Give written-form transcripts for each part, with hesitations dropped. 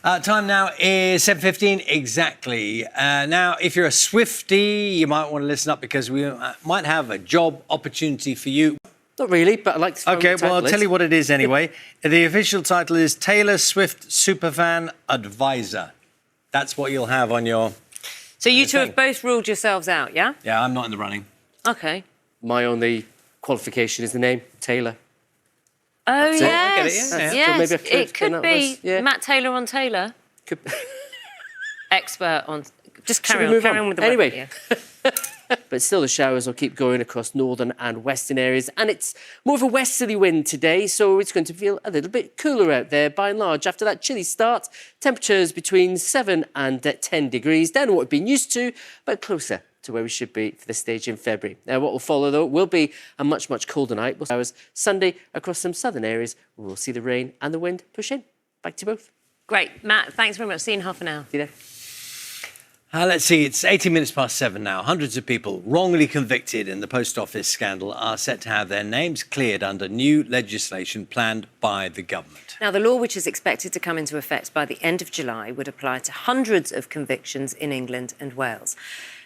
Time now is 7:15 exactly. Now, if you're a Swiftie, you might want to listen up because we might have a job opportunity for you. Not really, but I'd like to. OK, well, I'll tell you what it is anyway. The official title is Taylor Swift Superfan Advisor. That's what you'll have on your... So you two have both ruled yourselves out, yeah? Yeah, I'm not in the running. OK. My only qualification is the name, Taylor. Oh, That's yes. I get it, yeah. Yes, So maybe it could be Matt Taylor on Taylor. Could... Expert on... Just Should carry we move on with the Anyway. weather, But still, the showers will keep going across northern and western areas. And it's more of a westerly wind today, so it's going to feel a little bit cooler out there by and large. After that chilly start, temperatures between 7 and 10 degrees, down to what we've been used to, but closer to where we should be for this stage in February. Now, what will follow, though, will be a much, much colder night. Showers Sunday across some southern areas, where we'll see the rain and the wind push in. Back to you both. Great. Matt, thanks very much. See you in half an hour. See you there. Let's see, it's 18 minutes past 7 now. Hundreds of people wrongly convicted in the post office scandal are set to have their names cleared under new legislation planned by the government. Now, the law, which is expected to come into effect by the end of July, would apply to hundreds of convictions in England and Wales.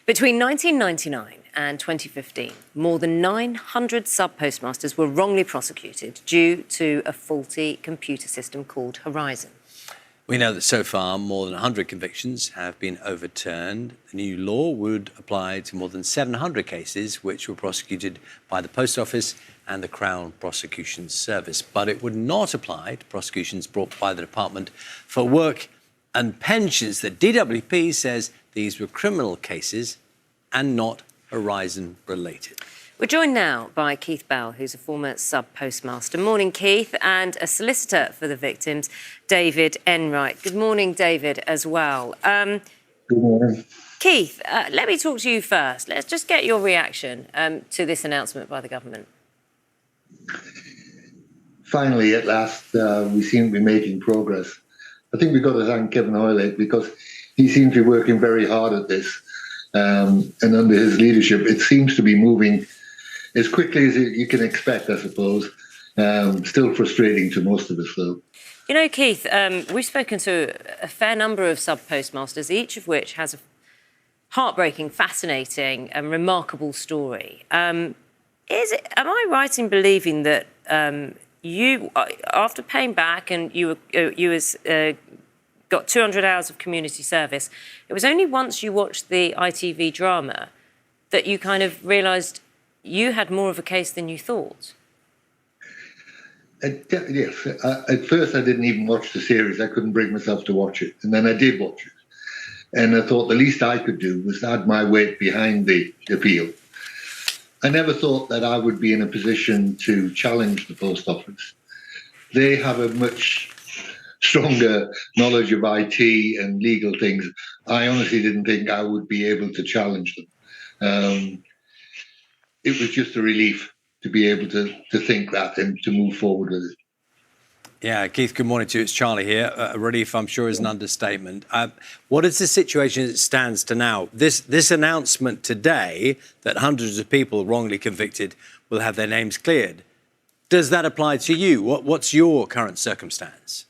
Between 1999 and 2015, more than 900 sub-postmasters were wrongly prosecuted due to a faulty computer system called Horizon. We know that so far more than 100 convictions have been overturned. The new law would apply to more than 700 cases which were prosecuted by the Post Office and the Crown Prosecution Service. But it would not apply to prosecutions brought by the Department for Work and Pensions. The DWP says these were criminal cases and not Horizon related. We're joined now by Keith Bell, who's a former sub-postmaster. Morning, Keith, and a solicitor for the victims, David Enright. Good morning, David, as well. Good morning. Keith, let me talk to you first. Let's just get your reaction to this announcement by the government. Finally, at last, we seem to be making progress. I think we've got to thank Kevin Hoylake because he seems to be working very hard at this. And under his leadership, it seems to be moving as quickly as you can expect, I suppose. Still frustrating to most of us, though. You know, Keith, we've spoken to a fair number of sub-postmasters, each of which has a heartbreaking, fascinating and remarkable story. Am I right in believing that you, after paying back and you got 200 hours of community service, it was only once you watched the ITV drama that you kind of realised you had more of a case than you thought? Yes. At first, I didn't even watch the series. I couldn't bring myself to watch it. And then I did watch it. And I thought the least I could do was add my weight behind the appeal. I never thought that I would be in a position to challenge the Post Office. They have a much stronger knowledge of IT and legal things. I honestly didn't think I would be able to challenge them. It was just a relief to be able to think that and to move forward with it. Yeah, Keith, good morning to you. It's Charlie here. A relief, I'm sure, is an understatement. What is the situation as it stands to now? This announcement today that hundreds of people wrongly convicted will have their names cleared, does that apply to you? What's your current circumstance?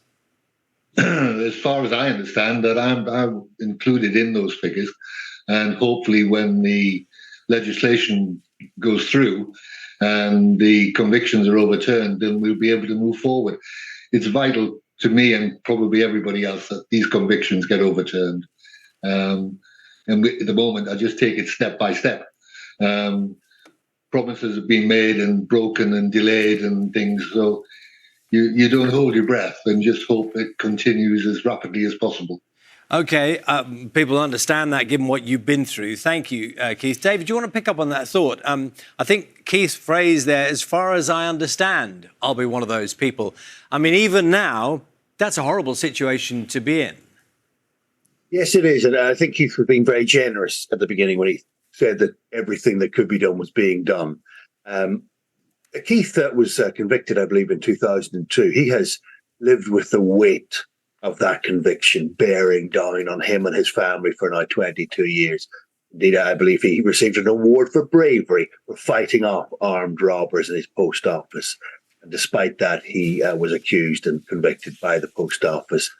As far as I understand, that I'm included in those figures, and hopefully when the legislation goes through and the convictions are overturned, then we'll be able to move forward. It's vital to me and probably everybody else that these convictions get overturned. And at the moment, I just take it step by step. Promises have been made and broken and delayed and things, so you don't hold your breath and just hope it continues as rapidly as possible. OK, people understand that given what you've been through. Thank you, Keith. David, do you want to pick up on that thought? I think Keith's phrase there, as far as I understand, I'll be one of those people. I mean, even now, that's a horrible situation to be in. Yes, it is. And I think Keith was being very generous at the beginning when he said that everything that could be done was being done. Keith was convicted, I believe, in 2002. He has lived with the weight of that conviction bearing down on him and his family for now 22 years. Indeed, I believe he received an award for bravery for fighting off armed robbers in his post office. And despite that, he was accused and convicted by the post office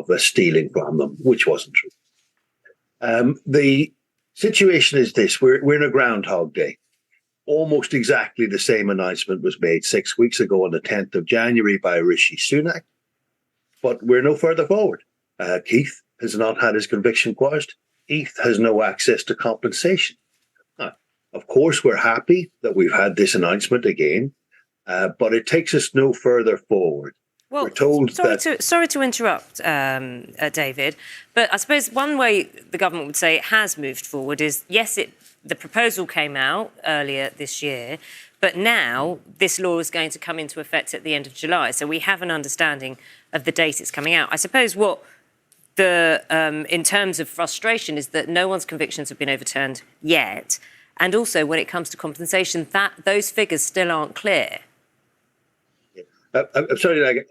of stealing from them, which wasn't true. The situation is this: we're in a Groundhog Day. Almost exactly the same announcement was made 6 weeks ago on the 10th of January by Rishi Sunak, but we're no further forward. Keith has not had his conviction quashed. Keith has no access to compensation. Now, of course, we're happy that we've had this announcement again, but it takes us no further forward. Well, we're told sorry to interrupt, David, but I suppose one way the government would say it has moved forward is, yes, the proposal came out earlier this year, but now this law is going to come into effect at the end of July. So we have an understanding of the date it's coming out. I suppose what in terms of frustration is that no one's convictions have been overturned yet. And also when it comes to compensation, those figures still aren't clear. I'm sorry,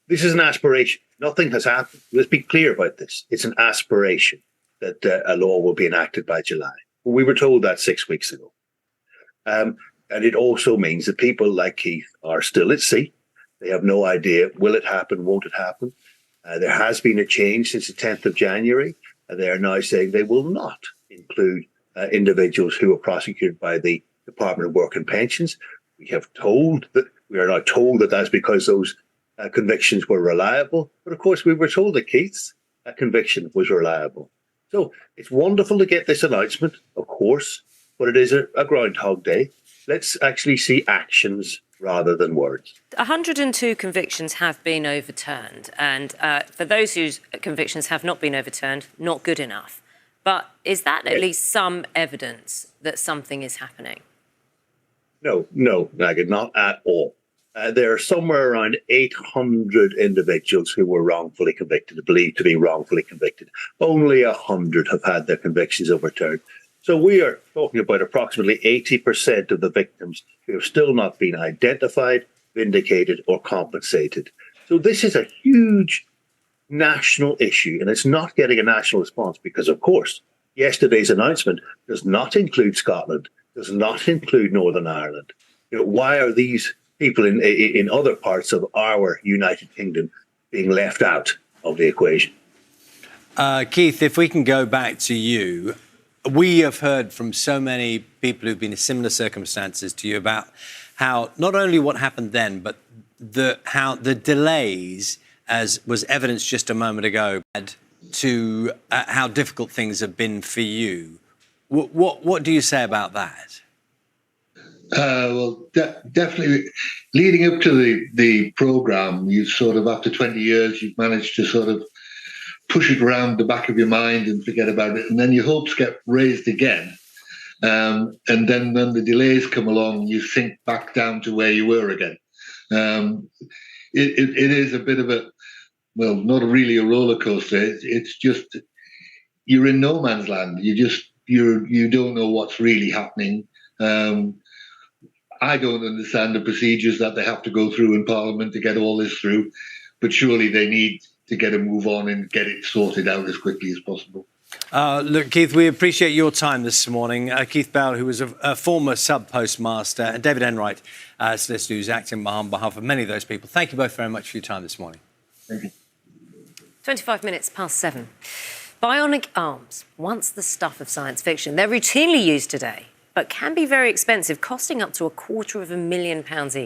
this is an aspiration. Nothing has happened. Let's be clear about this. It's an aspiration that a law will be enacted by July. We were told that 6 weeks ago. And it also means that people like Keith are still at sea. They have no idea, will it happen, won't it happen? There has been a change since the 10th of January. They are now saying they will not include individuals who are prosecuted by the Department of Work and Pensions. We are now told that that's because those convictions were reliable. But of course, we were told that Keith's conviction was reliable. So it's wonderful to get this announcement, of course, but it is a Groundhog Day. Let's actually see actions rather than words. 102 convictions have been overturned. And for those whose convictions have not been overturned, not good enough. But is that at least some evidence that something is happening? No, Nagid, not at all. There are somewhere around 800 individuals who were wrongfully convicted, believed to be wrongfully convicted. Only 100 have had their convictions overturned. So we are talking about approximately 80% of the victims who have still not been identified, vindicated, or compensated. So this is a huge national issue, and it's not getting a national response because, of course, yesterday's announcement does not include Scotland, does not include Northern Ireland. Why are these people in other parts of our United Kingdom being left out of the equation? Keith, if we can go back to you, we have heard from so many people who've been in similar circumstances to you about how not only what happened then, but how the delays, as was evidenced just a moment ago, to how difficult things have been for you. What do you say about that? Well, definitely leading up to the programme, you sort of, after 20 years, you've managed to sort of push it around the back of your mind and forget about it. And then your hopes get raised again. And then when the delays come along, you sink back down to where you were again. It is a bit of a, well, not really a roller coaster. It's just, you're in no man's land. You don't know what's really happening. I don't understand the procedures that they have to go through in Parliament to get all this through, but surely they need to get a move on and get it sorted out as quickly as possible. Look, Keith, we appreciate your time this morning. Keith Bell, who was a former sub-postmaster, and David Enright, solicitor, who's acting on behalf of many of those people. Thank you both very much for your time this morning. Thank you. 25 minutes past 7. Bionic arms, once the stuff of science fiction, they're routinely used today, but can be very expensive, costing up to £250,000 each.